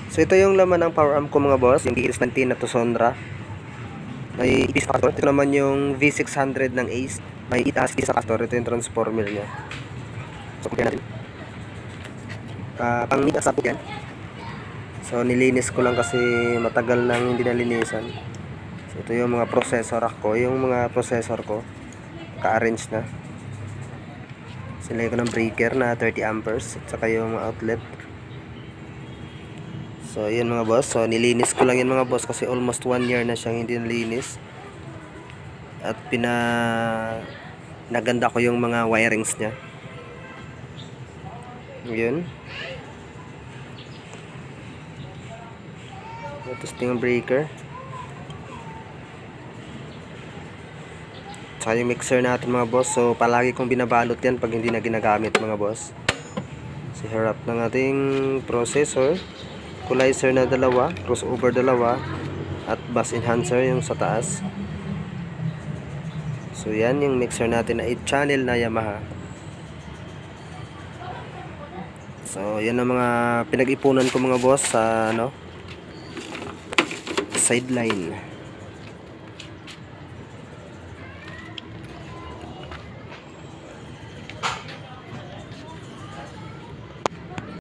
So ito yung laman ng power amp ko mga boss, yung DS19 na Tucson-Ra. May EPC factor. Ito naman yung V600 ng Ace. May 8 ASCII sa factor. Ito yung transformer niya. So compare natin. Pang mid asap yan. So nilinis ko lang kasi matagal nang hindi nalinisan. So ito yung mga processor ko. Yung mga processor ko ka-arrange na. Silagay ko ng breaker na 30 amperes at saka yung outlet. So yun mga boss, so nilinis ko lang yan mga boss kasi almost 1 year na siyang hindi nalinis. At naganda ko yung mga wirings niya. Yun. Tapos yung breaker. Saka yung mixer natin mga boss. So palagi kong binabalot yan pag hindi na ginagamit mga boss. So harap ng ating processor. Equalizer na dalawa, crossover dalawa, at bus enhancer yung sa taas. So yan yung mixer natin na 8 channel na Yamaha. So yan ang mga pinag-ipunan ko mga boss sa sideline.